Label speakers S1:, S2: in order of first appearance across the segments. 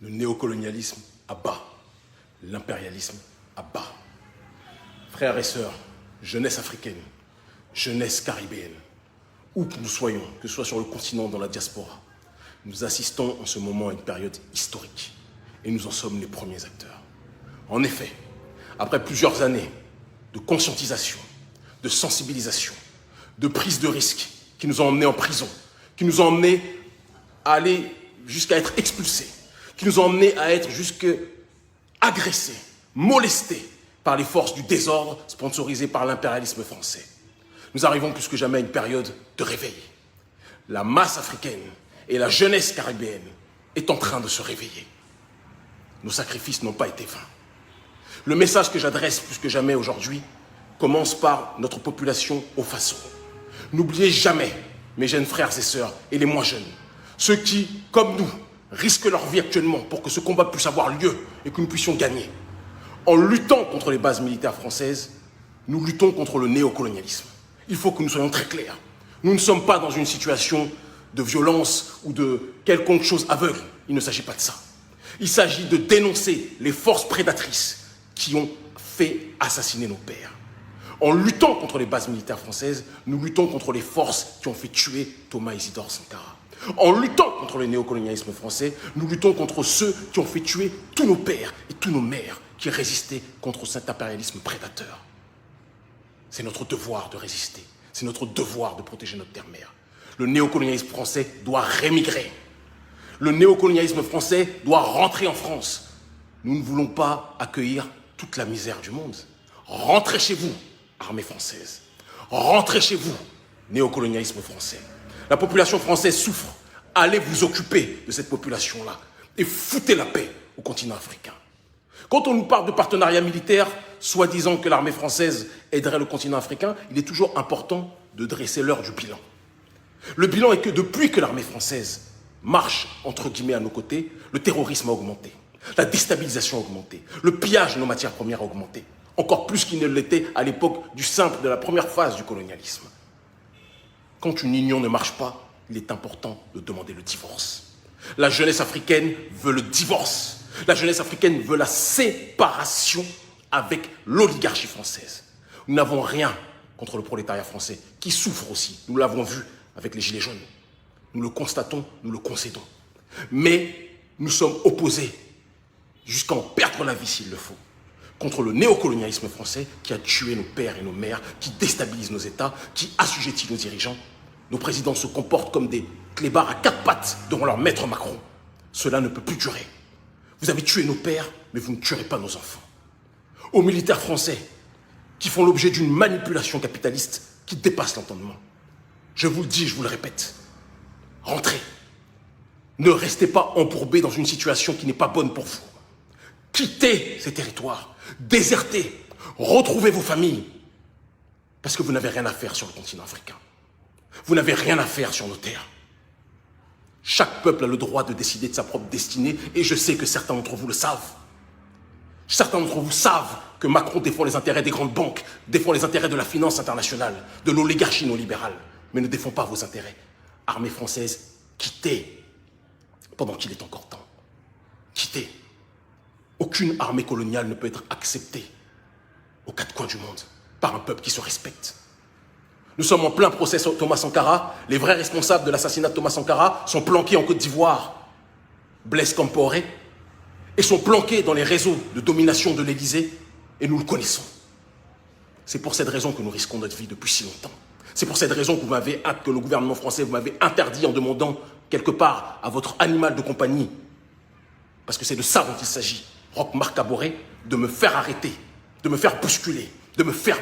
S1: Le néocolonialisme à bas, l'impérialisme à bas. Frères et sœurs, jeunesse africaine, jeunesse caribéenne, où que nous soyons, que ce soit sur le continent ou dans la diaspora, nous assistons en ce moment à une période historique et nous en sommes les premiers acteurs. En effet, après plusieurs années de conscientisation, de sensibilisation, de prise de risque qui nous ont emmenés en prison, qui nous ont emmenés à aller jusqu'à être expulsés, qui nous ont emmenés à être jusqu'à agressés, molestés par les forces du désordre sponsorisées par l'impérialisme français. Nous arrivons plus que jamais à une période de réveil. La masse africaine et la jeunesse caribéenne est en train de se réveiller. Nos sacrifices n'ont pas été vains. Le message que j'adresse plus que jamais aujourd'hui commence par notre population au faso. N'oubliez jamais, mes jeunes frères et sœurs, et les moins jeunes, ceux qui, comme nous, risquent leur vie actuellement pour que ce combat puisse avoir lieu et que nous puissions gagner. En luttant contre les bases militaires françaises, nous luttons contre le néocolonialisme. Il faut que nous soyons très clairs. Nous ne sommes pas dans une situation de violence ou de quelconque chose aveugle. Il ne s'agit pas de ça. Il s'agit de dénoncer les forces prédatrices qui ont fait assassiner nos pères. En luttant contre les bases militaires françaises, nous luttons contre les forces qui ont fait tuer Thomas Isidore Sankara. En luttant contre le néocolonialisme français, nous luttons contre ceux qui ont fait tuer tous nos pères et tous nos mères qui résistaient contre cet impérialisme prédateur. C'est notre devoir de résister. C'est notre devoir de protéger notre terre-mère. Le néocolonialisme français doit rémigrer. Le néocolonialisme français doit rentrer en France. Nous ne voulons pas accueillir toute la misère du monde. Rentrez chez vous, armée française. Rentrez chez vous, néocolonialisme français. La population française souffre. Allez vous occuper de cette population-là et foutez la paix au continent africain. Quand on nous parle de partenariat militaire, soi-disant que l'armée française aiderait le continent africain, il est toujours important de dresser l'heure du bilan. Le bilan est que depuis que l'armée française marche, entre guillemets, à nos côtés, le terrorisme a augmenté, la déstabilisation a augmenté, le pillage de nos matières premières a augmenté, encore plus qu'il ne l'était à l'époque de la première phase du colonialisme. Quand une union ne marche pas, il est important de demander le divorce. La jeunesse africaine veut le divorce. La jeunesse africaine veut la séparation avec l'oligarchie française. Nous n'avons rien contre le prolétariat français, qui souffre aussi. Nous l'avons vu avec les Gilets jaunes. Nous le constatons, nous le concédons. Mais nous sommes opposés, jusqu'à en perdre la vie s'il le faut, contre le néocolonialisme français qui a tué nos pères et nos mères, qui déstabilise nos États, qui assujettit nos dirigeants. Nos présidents se comportent comme des clébards à quatre pattes devant leur maître Macron. Cela ne peut plus durer. Vous avez tué nos pères, mais vous ne tuerez pas nos enfants. Aux militaires français, qui font l'objet d'une manipulation capitaliste qui dépasse l'entendement. Je vous le dis, je vous le répète, rentrez. Ne restez pas embourbés dans une situation qui n'est pas bonne pour vous. Quittez ces territoires, désertez, retrouvez vos familles, parce que vous n'avez rien à faire sur le continent africain. Vous n'avez rien à faire sur nos terres. Chaque peuple a le droit de décider de sa propre destinée, et je sais que certains d'entre vous le savent. Certains d'entre vous savent que Macron défend les intérêts des grandes banques, défend les intérêts de la finance internationale, de l'oligarchie néolibérale, mais ne défend pas vos intérêts. Armée française, quittez, pendant qu'il est encore temps. Quittez. Aucune armée coloniale ne peut être acceptée aux quatre coins du monde par un peuple qui se respecte. Nous sommes en plein procès sur Thomas Sankara. Les vrais responsables de l'assassinat de Thomas Sankara sont planqués en Côte d'Ivoire. Blaise Compaoré, et sont planqués dans les réseaux de domination de l'Élysée, et nous le connaissons. C'est pour cette raison que nous risquons notre vie depuis si longtemps. C'est pour cette raison que le gouvernement français vous m'avez interdit en demandant quelque part à votre animal de compagnie, parce que c'est de ça dont il s'agit, Roch Marc Kaboré, de me faire arrêter, de me faire bousculer, de me faire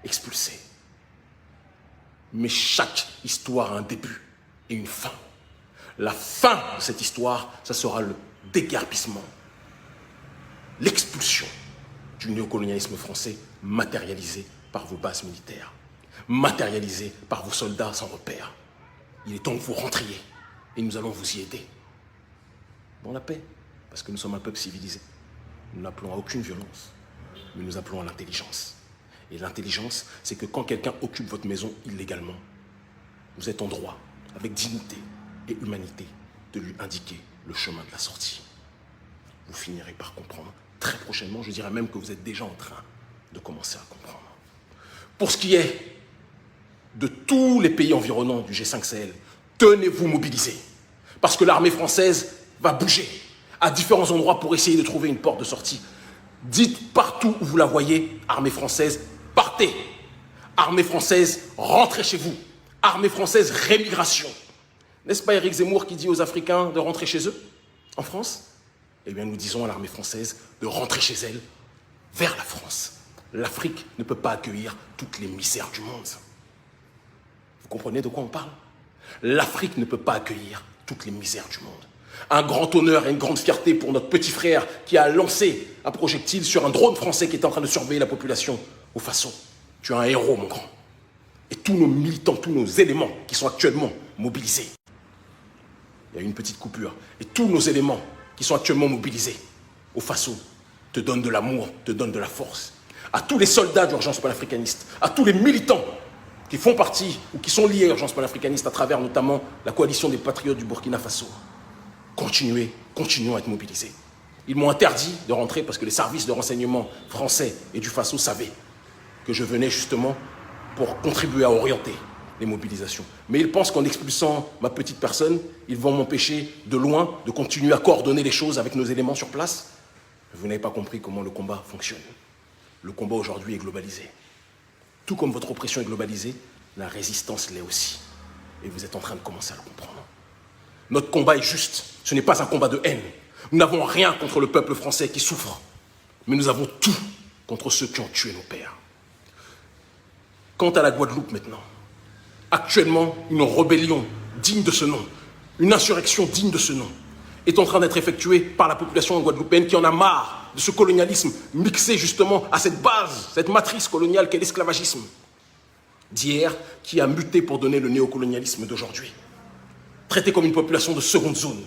S1: expulser. Mais chaque histoire a un début et une fin. La fin de cette histoire, ça sera le déguerpissement, l'expulsion du néocolonialisme français matérialisé par vos bases militaires, matérialisé par vos soldats sans repère. Il est temps que vous rentriez et nous allons vous y aider. Dans la paix, parce que nous sommes un peuple civilisé. Nous n'appelons à aucune violence, mais nous appelons à l'intelligence. Et l'intelligence, c'est que quand quelqu'un occupe votre maison illégalement, vous êtes en droit, avec dignité et humanité, de lui indiquer le chemin de la sortie. vous finirez par comprendre. Très prochainement, je dirais même que vous êtes déjà en train de commencer à comprendre. Pour ce qui est de tous les pays environnants du G5 Sahel, tenez-vous mobilisés. Parce que l'armée française va bouger à différents endroits pour essayer de trouver une porte de sortie. Dites partout où vous la voyez, armée française, partez. Armée française, rentrez chez vous. Armée française, rémigration. N'est-ce pas Éric Zemmour qui dit aux Africains de rentrer chez eux, en France? Eh bien, nous disons à l'armée française de rentrer chez elle, vers la France. L'Afrique ne peut pas accueillir toutes les misères du monde. Vous comprenez de quoi on parle? L'Afrique ne peut pas accueillir toutes les misères du monde. Un grand honneur et une grande fierté pour notre petit frère qui a lancé un projectile sur un drone français qui était en train de surveiller la population au Faso. Tu es un héros, mon grand. Et tous nos militants, tous nos éléments qui sont actuellement mobilisés. Il y a eu une petite coupure. Et tous nos éléments qui sont actuellement mobilisés au Faso te donnent de l'amour, te donnent de la force. À tous les soldats d'Urgence panafricaniste, à tous les militants qui font partie ou qui sont liés à Urgence panafricaniste à travers notamment la coalition des patriotes du Burkina Faso. Continuons à être mobilisés. Ils m'ont interdit de rentrer parce que les services de renseignement français et du Faso savaient que je venais justement pour contribuer à orienter les mobilisations. Mais ils pensent qu'en expulsant ma petite personne, ils vont m'empêcher de loin de continuer à coordonner les choses avec nos éléments sur place. Vous n'avez pas compris comment le combat fonctionne. Le combat aujourd'hui est globalisé. Tout comme votre oppression est globalisée, la résistance l'est aussi. Et vous êtes en train de commencer à le comprendre. Notre combat est juste. Ce n'est pas un combat de haine. Nous n'avons rien contre le peuple français qui souffre. Mais nous avons tout contre ceux qui ont tué nos pères. Quant à la Guadeloupe maintenant, actuellement, une rébellion digne de ce nom, une insurrection digne de ce nom, est en train d'être effectuée par la population guadeloupéenne qui en a marre de ce colonialisme mixé justement à cette base, cette matrice coloniale qu'est l'esclavagisme d'hier, qui a muté pour donner le néocolonialisme d'aujourd'hui. Traité comme une population de seconde zone,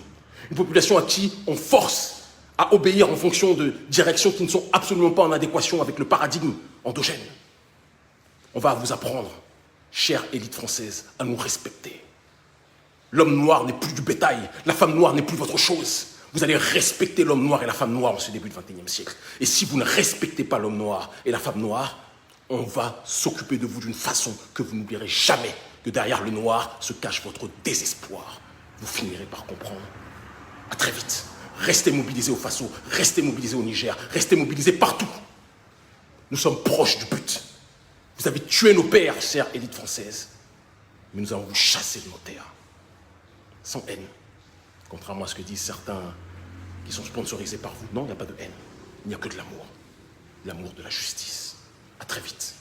S1: une population à qui on force à obéir en fonction de directions qui ne sont absolument pas en adéquation avec le paradigme endogène. On va vous apprendre, chère élite française, à nous respecter. L'homme noir n'est plus du bétail, la femme noire n'est plus votre chose. Vous allez respecter l'homme noir et la femme noire en ce début du XXIe siècle. Et si vous ne respectez pas l'homme noir et la femme noire, on va s'occuper de vous d'une façon que vous n'oublierez jamais que derrière le noir se cache votre désespoir. Vous finirez par comprendre. À très vite. Restez mobilisés au Faso, restez mobilisés au Niger, restez mobilisés partout. Nous sommes proches du but. Vous avez tué nos pères, chère élite française, mais nous allons vous chasser de nos terres. Sans haine. Contrairement à ce que disent certains qui sont sponsorisés par vous. Non, il n'y a pas de haine. Il n'y a que de l'amour. L'amour de la justice. À très vite.